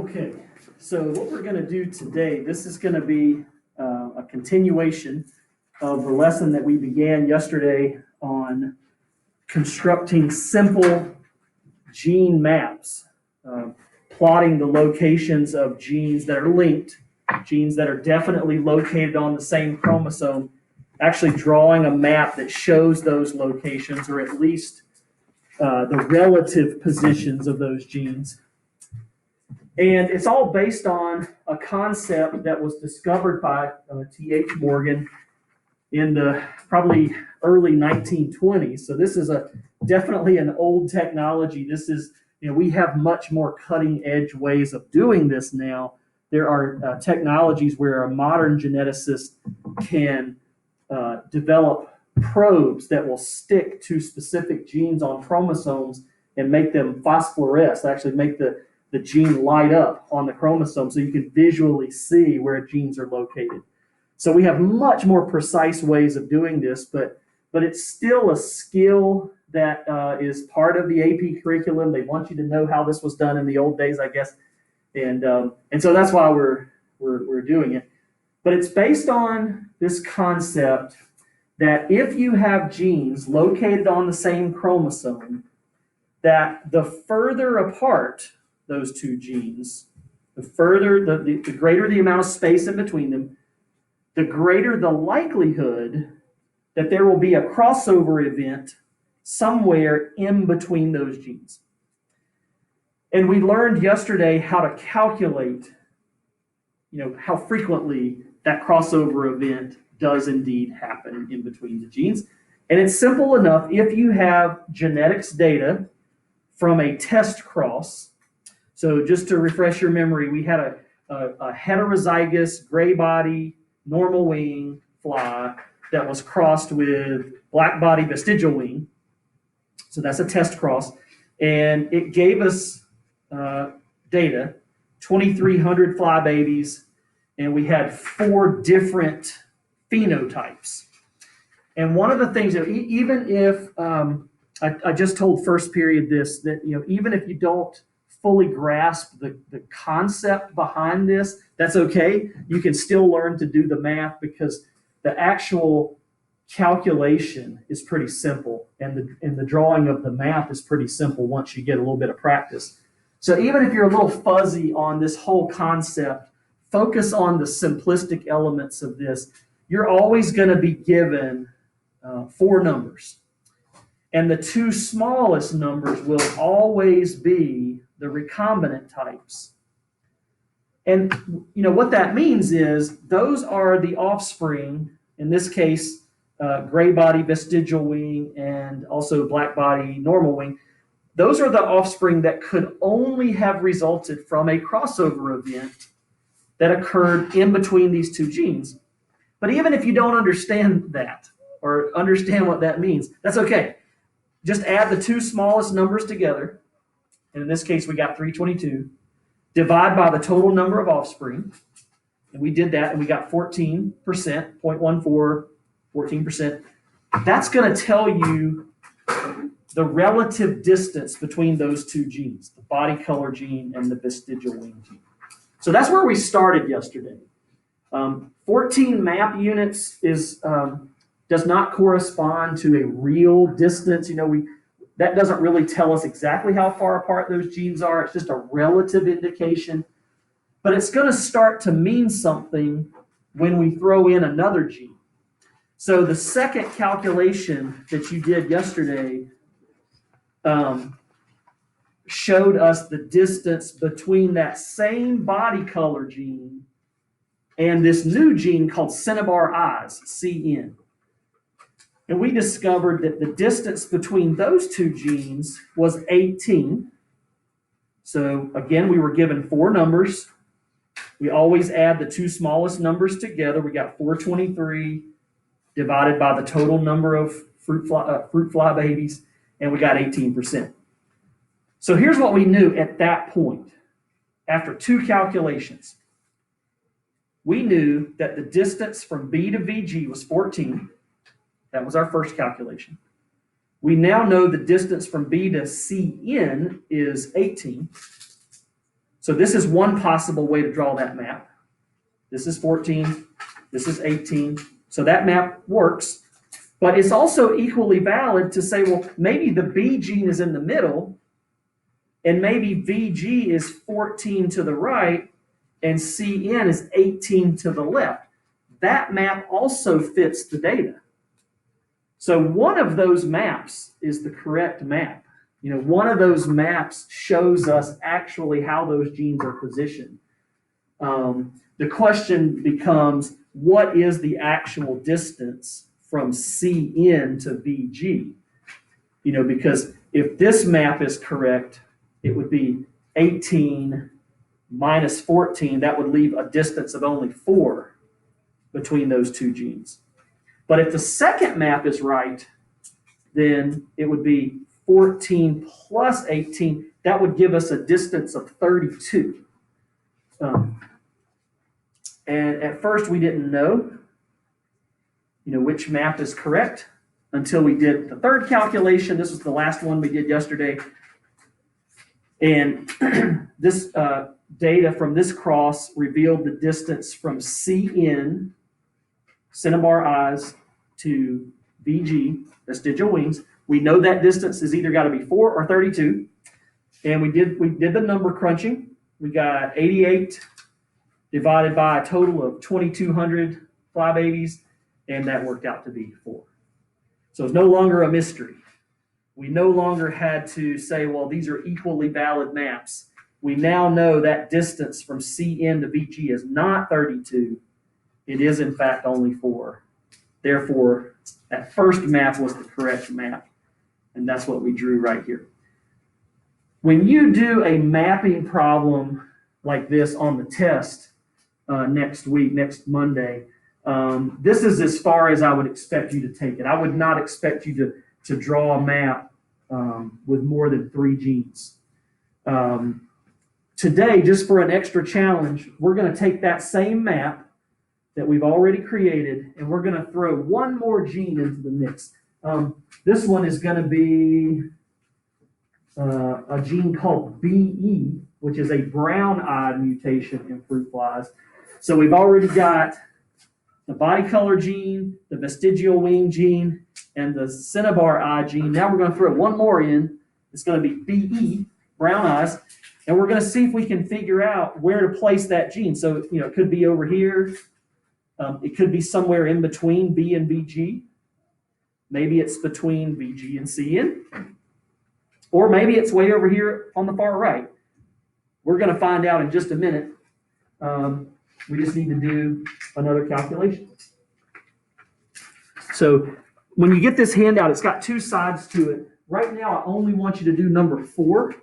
Okay, so what we're going to do today, this is going to be a continuation of the lesson that we began yesterday on constructing simple gene maps, plotting the locations of genes that are linked, genes that are definitely located on the same chromosome, actually drawing a map that shows those locations, or at least the relative positions of those genes. And it's all based on a concept that was discovered by T.H. Morgan in the probably early 1920s. So this is definitely an old technology. This is, we have much more cutting edge ways of doing this now. There are technologies where a modern geneticist can develop probes that will stick to specific genes on chromosomes and make them phosphoresce, actually make the gene light up on the chromosome so you can visually see where genes are located. So we have much more precise ways of doing this, but it's still a skill that is part of the AP curriculum. They want you to know how this was done in the old days, I guess, and so that's why we're doing it. But it's based on this concept that if you have genes located on the same chromosome, that the further apart those two genes, the greater the amount of space in between them, the greater the likelihood that there will be a crossover event somewhere in between those genes. And we learned yesterday how to calculate, how frequently that crossover event does indeed happen in between the genes. And it's simple enough. If you have genetics data from a test cross, so just to refresh your memory, we had a heterozygous gray body, normal wing fly that was crossed with black body vestigial wing. So that's a test cross. And it gave us data, 2,300 fly babies, and we had 4 different phenotypes. And one of the things that even if, I just told first period this, that even if you don't fully grasp the concept behind this, that's okay. You can still learn to do the math because the actual calculation is pretty simple, and the drawing of the map is pretty simple once you get a little bit of practice. So even if you're a little fuzzy on this whole concept, focus on the simplistic elements of this. You're always going to be given 4 numbers. And the 2 smallest numbers will always be the recombinant types. And what that means is those are the offspring, in this case, gray body vestigial wing and also black body normal wing. Those are the offspring that could only have resulted from a crossover event that occurred in between these 2 genes. But even if you don't understand that or understand what that means, that's okay. Just add the 2 smallest numbers together, and in this case we got 322, divide by the total number of offspring, and we did that, and we got 14%, 0.14, 14%. That's going to tell you the relative distance between those 2 genes, the body color gene and the vestigial wing gene. So that's where we started yesterday. 14 map units does not correspond to a real distance. That doesn't really tell us exactly how far apart those genes are. It's just a relative indication. But it's going to start to mean something when we throw in another gene. So the second calculation that you did yesterday showed us the distance between that same body color gene and this new gene called cinnabar eyes, CN. And we discovered that the distance between those 2 genes was 18. So again, we were given 4 numbers. We always add the 2 smallest numbers together. We got 423 divided by the total number of fruit fly babies, and we got 18%. So here's what we knew at that point. After 2 calculations, we knew that the distance from B to VG was 14. That was our first calculation. We now know the distance from B to CN is 18. So this is one possible way to draw that map. This is 14, this is 18. So that map works, but it's also equally valid to say, well, maybe the B gene is in the middle, and maybe VG is 14 to the right, and CN is 18 to the left. That map also fits the data. So one of those maps is the correct map. One of those maps shows us actually how those genes are positioned. The question becomes, what is the actual distance from CN to VG? Because if this map is correct, it would be 18 minus 14. That would leave a distance of only 4 between those two genes. But if the second map is right, then it would be 14 plus 18. That would give us a distance of 32. And at first we didn't know, which map is correct until we did the third calculation. This was the last one we did yesterday. And this data from this cross revealed the distance from CN, cinnabar eyes, to VG, vestigial wings. We know that distance is either got to be 4 or 32. And we did the number crunching. We got 88 divided by a total of 2,200 fly babies, and that worked out to be 4. So it's no longer a mystery. We no longer had to say, well, these are equally valid maps. We now know that distance from CN to VG is not 32. It is, in fact, only 4. Therefore, that first map was the correct map, and that's what we drew right here. When you do a mapping problem like this on the test next week, next Monday, this is as far as I would expect you to take it. I would not expect you to draw a map with more than 3 genes. Today, just for an extra challenge, we're going to take that same map that we've already created, and we're going to throw one more gene into the mix. This one is going to be a gene called BE, which is a brown-eyed mutation in fruit flies. So we've already got the body color gene, the vestigial wing gene, and the cinnabar eye gene. Now we're going to throw one more in. It's going to be BE, brown eyes, and we're going to see if we can figure out where to place that gene. So, it could be over here. It could be somewhere in between B and VG. Maybe it's between VG and CN. Or maybe it's way over here on the far right. We're going to find out in just a minute. We just need to do another calculation. So when you get this handout, it's got 2 sides to it. Right now, I only want you to do number 4.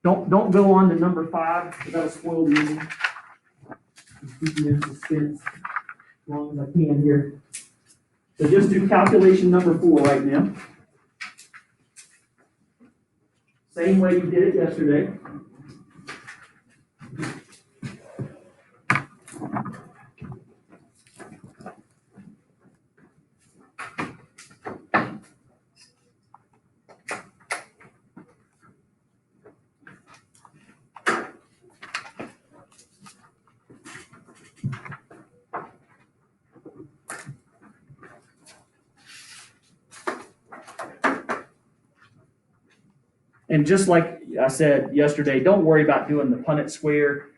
Don't go on to number 5, because that'll spoil the evening. Keep you in suspense as long as I can here. So just do calculation number 4 right now. Same way you did it yesterday. And just like I said yesterday, don't worry about doing the Punnett square.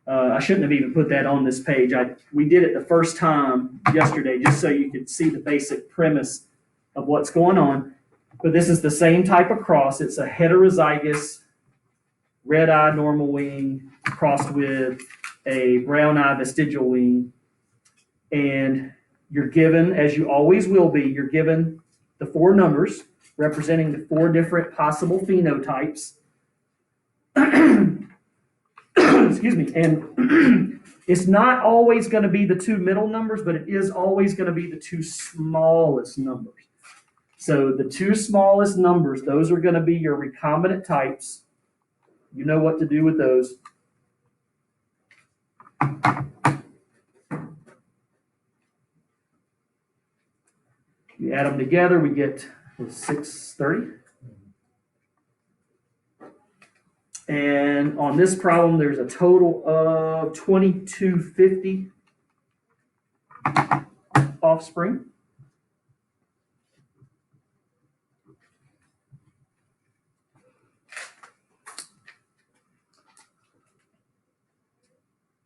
I shouldn't have even put that on this page. We did it the first time yesterday just so you could see the basic premise of what's going on. But this is the same type of cross. It's a heterozygous red-eye normal wing crossed with a brown-eye vestigial wing. And you're given, as you always will be, you're given the 4 numbers representing the 4 different possible phenotypes. Excuse me. And it's not always going to be the 2 middle numbers, but it is always going to be the 2 smallest numbers. So the 2 smallest numbers, those are going to be your recombinant types. You know what to do with those. You add them together, we get 630. And on this problem, there's a total of 2250 offspring.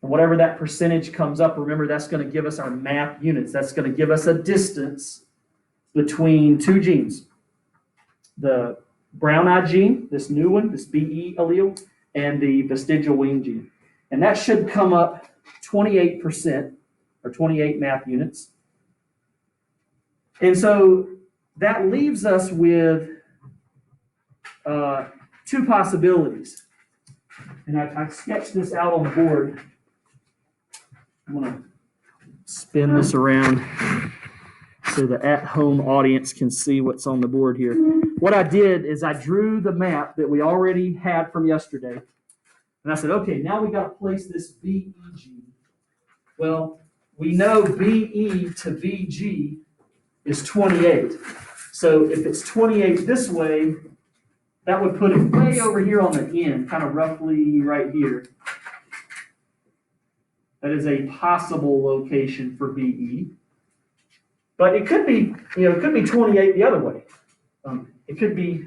And whatever that percentage comes up, remember that's going to give us our map units. That's going to give us a distance between two genes. The brown-eyed gene, this new one, this BE allele, and the vestigial wing gene. And that should come up 28% or 28 map units. And so that leaves us with two possibilities. And I sketched this out on the board. I'm going to spin this around so the at-home audience can see what's on the board here. What I did is I drew the map that we already had from yesterday. And I said, okay, now we got to place this BE gene. Well, we know BE to BG is 28. So if it's 28 this way, that would put it way over here on the end, kind of roughly right here. That is a possible location for BE. But it could be, it could be 28 the other way. It could be,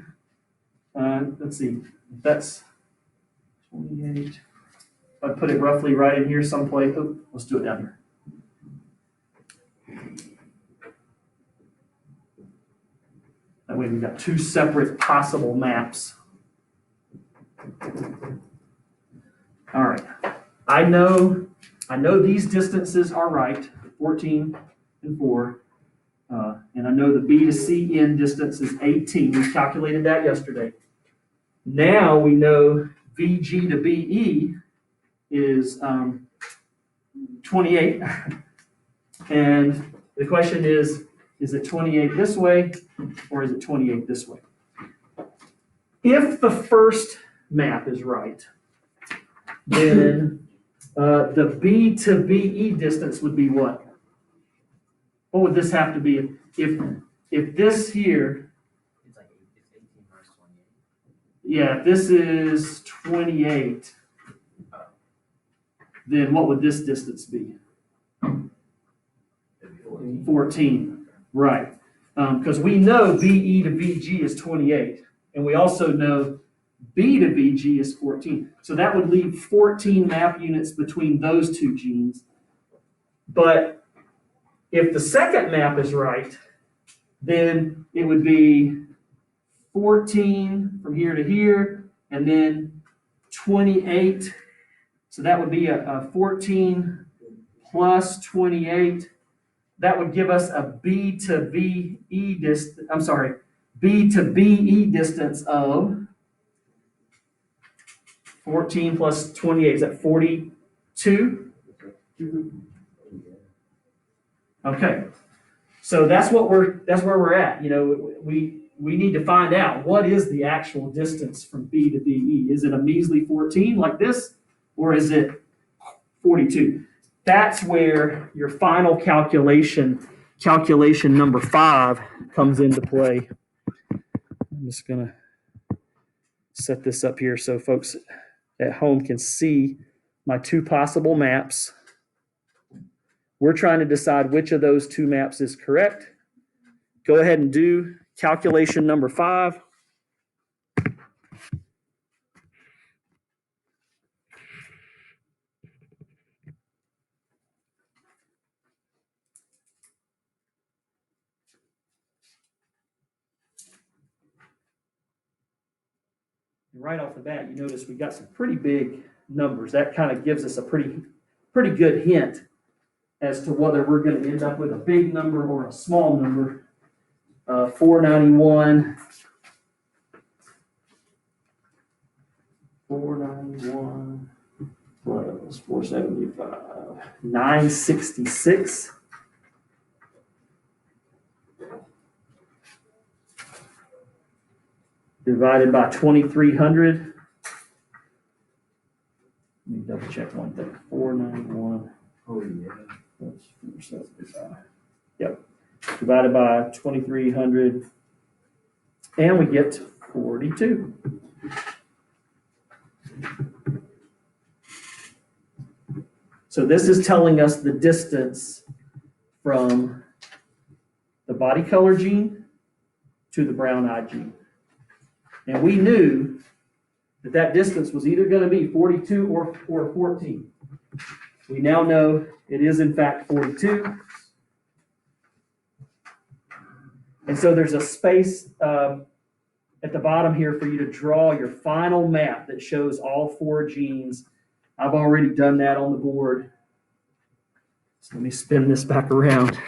let's see, that's 28. I put it roughly right in here someplace. Oh, let's do it down here. That way we've got two separate possible maps. All right. I know these distances are right, 14 and 4. And I know the B to C end distance is 18. We calculated that yesterday. Now we know VG to BE is 28. And the question is it 28 this way or is it 28 this way? If the first map is right, then the B to BE distance would be what? What would this have to be? If this here, it's 18 versus 28. Yeah, if this is 28, then what would this distance be? 14, right. Because we know BE to BG is 28, and we also know B to BG is 14. So that would leave 14 map units between those two genes. But if the second map is right, then it would be 14 from here to here, and then 28. So that would be a 14 plus 28. That would give us a B to BE distance. I'm sorry, B to BE distance of 14 plus 28. Is that 42? Okay. So that's where we're at. We need to find out what is the actual distance from B to BE. Is it a measly 14 like this, or is it 42? That's where your final calculation number 5, comes into play. I'm just gonna set this up here so folks at home can see my two possible maps. We're trying to decide which of those two maps is correct. Go ahead and do calculation number 5. And right off the bat, you notice we got some pretty big numbers. That kind of gives us a pretty good hint as to whether we're going to end up with a big number or a small number. 491, plus 475, 966. Divided by 2,300. Let me double check one thing. 491. Oh, yeah. That's 475. Yep. Divided by 2,300. And we get 42. So this is telling us the distance from the body color gene to the brown eye gene. And we knew that that distance was either going to be 42 or 14. We now know it is in fact 42. And so there's a space at the bottom here for you to draw your final map that shows all 4 genes. I've already done that on the board. So let me spin this back around.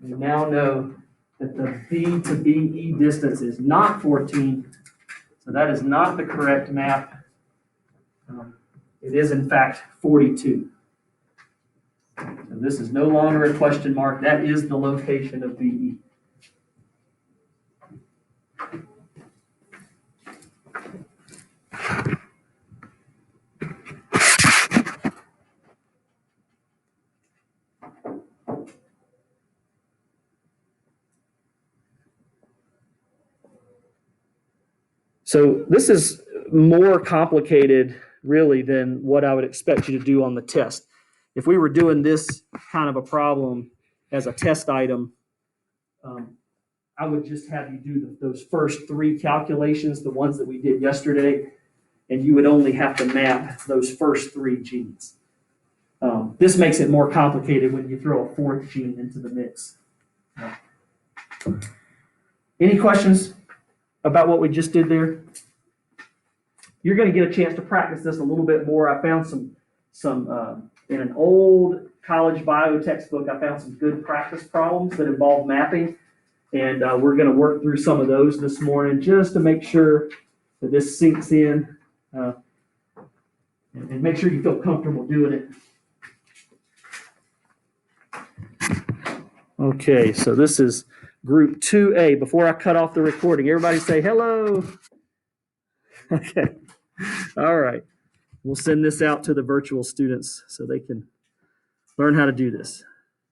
We now know that the B to BE distance is not 14, so that is not the correct map. It is in fact 42. So this is no longer a question mark. That is the location of BE. So this is more complicated, really, than what I would expect you to do on the test. If we were doing this kind of a problem as a test item, I would just have you do those first 3 calculations, the ones that we did yesterday, and you would only have to map those first 3 genes. This makes it more complicated when you throw a 4th gene into the mix. Any questions about what we just did there? You're going to get a chance to practice this a little bit more. I found some in an old college bio textbook, I found some good practice problems that involve mapping. And we're going to work through some of those this morning just to make sure that this sinks in and make sure you feel comfortable doing it. Okay, so this is group 2A. Before I cut off the recording, everybody say hello. Okay, all right. We'll send this out to the virtual students so they can learn how to do this.